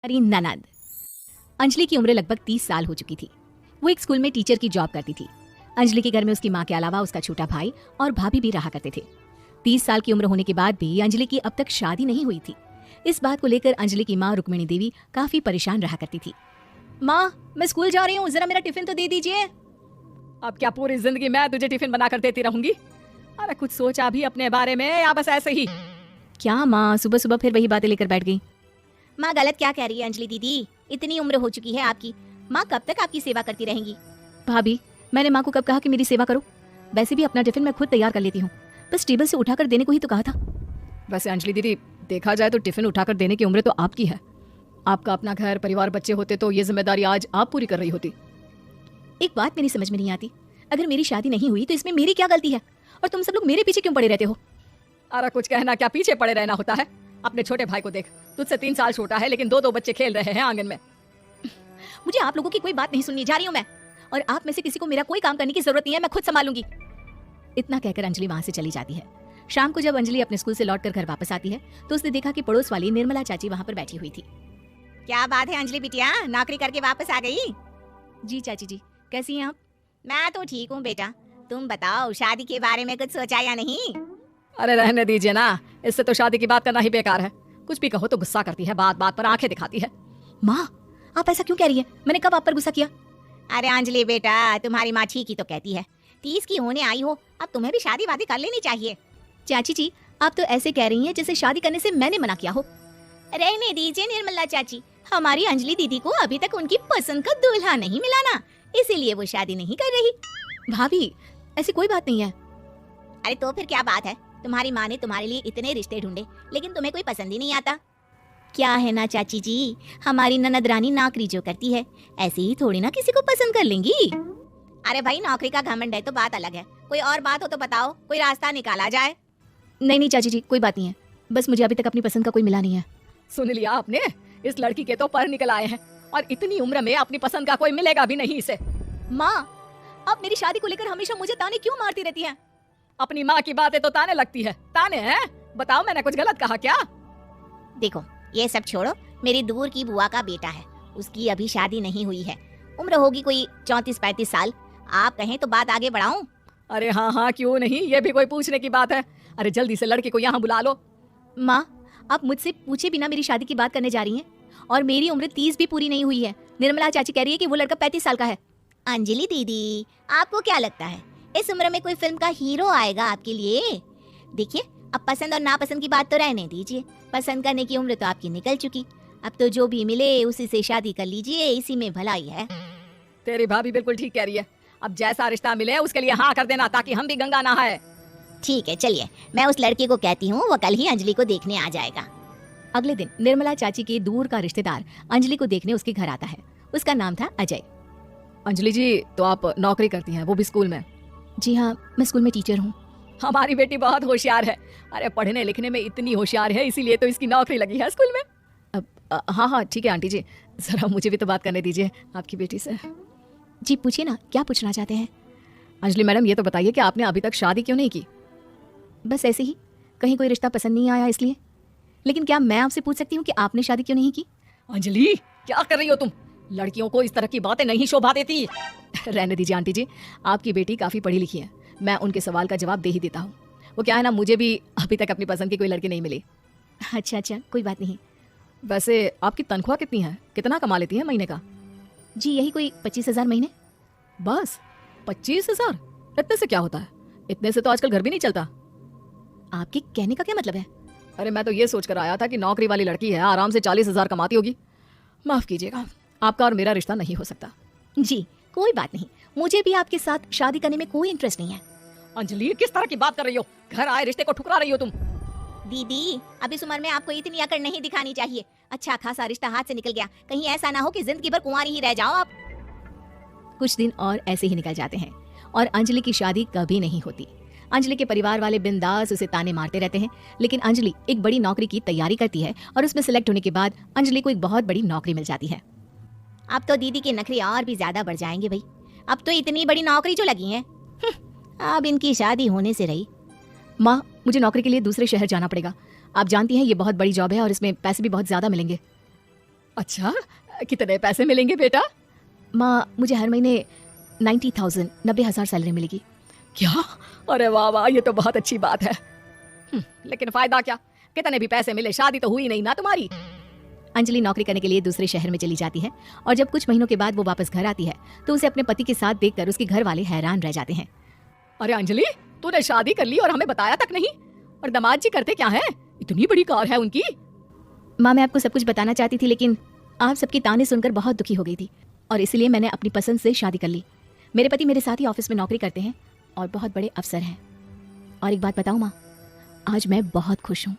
हमारी ननद अंजलि की उम्र लगभग 30 साल हो चुकी थी। वो एक स्कूल में टीचर की जॉब करती थी। अंजलि के घर में उसकी माँ के अलावा उसका छोटा भाई और भाभी भी रहा करते थे। 30 साल की उम्र होने के बाद भी अंजलि की अब तक शादी नहीं हुई थी। इस बात को लेकर अंजलि की माँ रुक्मिणी देवी काफी परेशान रहा करती थी। माँ, मैं स्कूल जा रही हूँ, जरा मेरा टिफिन तो दे दीजिए। अब क्या पूरी जिंदगी मैं तुझे टिफिन बना कर देती रहूंगी? अरे कुछ सोचा भी अपने बारे में या बस ऐसे ही? क्या माँ, सुबह सुबह फिर वही बातें लेकर बैठ गई। माँ गलत क्या कह रही है अंजलि दीदी? इतनी उम्र हो चुकी है आपकी, माँ कब तक आपकी सेवा करती रहेंगी? भाभी, मैंने माँ को कब कहा कि मेरी सेवा करो? वैसे भी अपना टिफिन मैं खुद तैयार कर लेती हूँ, बस टेबल से उठाकर देने को ही तो कहा था। वैसे अंजलि दीदी, देखा जाए तो टिफिन उठाकर देने की उम्र तो आपकी है। आपका अपना घर परिवार बच्चे होते तो ये जिम्मेदारी आज आप पूरी कर रही होती। एक बात मेरी समझ में नहीं आती, अगर मेरी शादी नहीं हुई तो इसमें मेरी क्या गलती है? और तुम सब लोग मेरे पीछे क्यों पड़े रहते हो? अरे कुछ कहना क्या, पीछे पड़े रहना होता है? अपने छोटे भाई को देख, तुझसे 3 साल छोटा है लेकिन दो बच्चे खेल रहे हैं आंगन में। मुझे आप लोगों की कोई बात नहीं सुननी, जा रही हूँ मैं। और आप में से किसी को मेरा कोई काम करने की जरूरत नहीं है, मैं खुद संभालूंगी। इतना कहकर अंजलि वहां से चली जाती है। शाम को जब अंजलि अपने स्कूल से लौटकर घर वापस आती है तो उसने देखा कि पड़ोस वाली निर्मला चाची वहां पर बैठी हुई थी। क्या बात है अंजलि बिटिया, नौकरी करके वापस आ गई? जी चाची जी, कैसी हैं आप? मैं तो ठीक हूँ बेटा, तुम बताओ शादी के बारे में कुछ सोचा या नहीं? अरे रहने दीजिए ना, इससे तो शादी की बात करना ही बेकार है। कुछ भी कहो तो गुस्सा करती है, बात बात पर आंखें दिखाती है। माँ, आप ऐसा क्यों कह रही है? मैंने कब आप पर गुस्सा किया? अरे अंजलि बेटा, तुम्हारी माँ ठीक ही तो कहती है, 30 की होने आई हो, अब तुम्हें भी शादी वादी कर लेनी चाहिए। चाची जी, आप तो ऐसे कह रही हैं जैसे शादी करने से मैंने मना किया हो। रहने दीजिए निर्मला चाची, हमारी अंजलि दीदी को अभी तक उनकी पसंद का दूल्हा नहीं मिला ना, इसीलिए वो शादी नहीं कर रही। भाभी, ऐसी कोई बात नहीं है। अरे तो फिर क्या बात है? तुम्हारी माँ ने तुम्हारे लिए इतने रिश्ते ढूंढे लेकिन तुम्हें कोई पसंद ही नहीं आता। क्या है ना चाची जी, हमारी ननद रानी नौकरी जो करती है ऐसे ही थोड़ी ना किसी को पसंद कर लेंगी। अरे भाई, नौकरी का घमंड है तो बात अलग है, कोई और बात हो तो बताओ, कोई रास्ता निकाला जाए। नहीं नहीं चाची जी, कोई बात नहीं है, बस मुझे अभी तक अपनी पसंद का कोई मिला नहीं है। सुन लिया आपने, इस लड़की के तो पर निकल आए हैं और इतनी उम्र में अपनी पसंद का कोई मिलेगा भी नहीं इसे। माँ, आप मेरी शादी को लेकर हमेशा मुझे ताने क्यों मारती रहती हैं? अपनी माँ की बातें तो ताने लगती है। ताने हैं? बताओ, मैंने कुछ गलत कहा क्या? देखो ये सब छोड़ो, मेरी दूर की बुआ का बेटा है, उसकी अभी शादी नहीं हुई है, उम्र होगी कोई 34-35 साल। आप कहें तो बात आगे बढ़ाऊं? अरे हाँ हाँ, क्यों नहीं, ये भी कोई पूछने की बात है। अरे जल्दी से लड़के को यहाँ बुला लो। माँ, आप मुझसे पूछे बिना मेरी शादी की बात करने जा रही हैं, और मेरी उम्र 30 भी पूरी नहीं हुई है। निर्मला चाची कह रही है कि वो लड़का 35 साल का है। अंजलि दीदी, आपको क्या लगता है इस उम्र में कोई फिल्म का हीरो आएगा आपके लिए? देखिए, अब पसंद और नापसंद की बात तो रहने दीजिए, पसंद करने की उम्र तो आपकी निकल चुकी, अब तो जो भी मिले उसी से शादी कर लीजिए, इसी में भलाई है। तेरी भाभी बिल्कुल ठीक कह रही है, अब जैसा रिश्ता मिले उसके लिए हाँ कर देना ताकि हम भी गंगा नहाए। ठीक है, चलिए मैं उस लड़के को कहती हूँ, वो कल ही अंजलि को देखने आ जाएगा। अगले दिन निर्मला चाची के दूर का रिश्तेदार अंजलि को देखने उसके घर आता है। उसका नाम था अजय। अंजलि जी, तो आप नौकरी करती हैं, वो भी स्कूल में? जी हाँ, मैं स्कूल में टीचर हूँ। हमारी बेटी बहुत होशियार है। अरे पढ़ने लिखने में इतनी होशियार है, इसीलिए तो इसकी नौकरी लगी है स्कूल में। हाँ हाँ ठीक है आंटी जी, जरा मुझे भी तो बात करने दीजिए आपकी बेटी से। जी पूछिए ना, क्या पूछना चाहते हैं? अंजलि मैडम, ये तो बताइए कि आपने अभी तक शादी क्यों नहीं की? बस ऐसे ही, कहीं कोई रिश्ता पसंद नहीं आया इसलिए। लेकिन क्या मैं आपसे पूछ सकती हूँ कि आपने शादी क्यों नहीं की? अंजलि, क्या कर रही हो तुम? लड़कियों को इस तरह की बातें नहीं शोभा देती। रहने दीजिए आंटी जी, आपकी बेटी काफी पढ़ी लिखी है, मैं उनके सवाल का जवाब दे ही देता हूँ। वो क्या है ना, मुझे भी अभी तक अपनी पसंद की कोई लड़की नहीं मिली। अच्छा अच्छा, कोई बात नहीं। वैसे आपकी तनख्वाह कितनी है, कितना कमा लेती है महीने का? जी यही कोई 25,000 महीने। बस 25,000? इतने से क्या होता है? इतने से तो आजकल घर भी नहीं चलता। आपके कहने का क्या मतलब है? अरे मैं तो ये सोच कर आया था कि नौकरी वाली लड़की है, आराम से 40,000 कमाती होगी। माफ कीजिएगा, आपका और मेरा रिश्ता नहीं हो सकता। जी कोई बात नहीं, मुझे भी आपके साथ शादी करने में कोई इंटरेस्ट नहीं है। अंजलि, किस तरह की बात कर रही हो? घर आए रिश्ते को ठुकरा रही हो तुम। दीदी, अब इस उम्र में आपको इतनी अकड़ नहीं दिखानी चाहिए। अच्छा खासा रिश्ता हाथ से निकल गया, कहीं ऐसा ना हो कि जिंदगी भर कुंवारी ही रह जाओ आप। कुछ दिन और ऐसे ही निकल जाते हैं और अंजलि की शादी कभी नहीं होती। अंजलि के परिवार वाले बिंदास उसे ताने मारते रहते हैं, लेकिन अंजलि एक बड़ी नौकरी की तैयारी करती है और उसमें सिलेक्ट होने के बाद अंजलि को एक बहुत बड़ी नौकरी मिल जाती है। अब तो दीदी के नखरे और भी ज्यादा बढ़ जाएंगे भाई, अब तो इतनी बड़ी नौकरी जो लगी है, अब इनकी शादी होने से रही। माँ, मुझे नौकरी के लिए दूसरे शहर जाना पड़ेगा। आप जानती हैं ये बहुत बड़ी जॉब है और इसमें पैसे भी बहुत ज्यादा मिलेंगे। अच्छा, कितने पैसे मिलेंगे बेटा? माँ, मुझे हर महीने 90,000 90,000 सैलरी मिलेगी। क्या? अरे वाह वाह, ये तो बहुत अच्छी बात है। लेकिन फायदा क्या? कितने भी पैसे मिले, शादी तो हुई नहीं ना तुम्हारी। अंजलि नौकरी करने के लिए दूसरे शहर में चली जाती है और जब कुछ महीनों के बाद वो वापस घर आती है तो उसे अपने पति के साथ देखकर उसके घर वाले हैरान रह जाते हैं। अरे अंजलि, तूने शादी कर ली और हमें बताया तक नहीं। और दामाद जी करते क्या हैं? इतनी बड़ी कार है उनकी। माँ, मैं आपको सब कुछ बताना चाहती थी लेकिन आप सबकी ताने सुनकर बहुत दुखी हो गई थी और इसलिए मैंने अपनी पसंद से शादी कर ली। मेरे पति मेरे साथ ही ऑफिस में नौकरी करते हैं और बहुत बड़े अफसर हैं। और एक बात बताऊँ माँ, आज मैं बहुत खुश हूँ।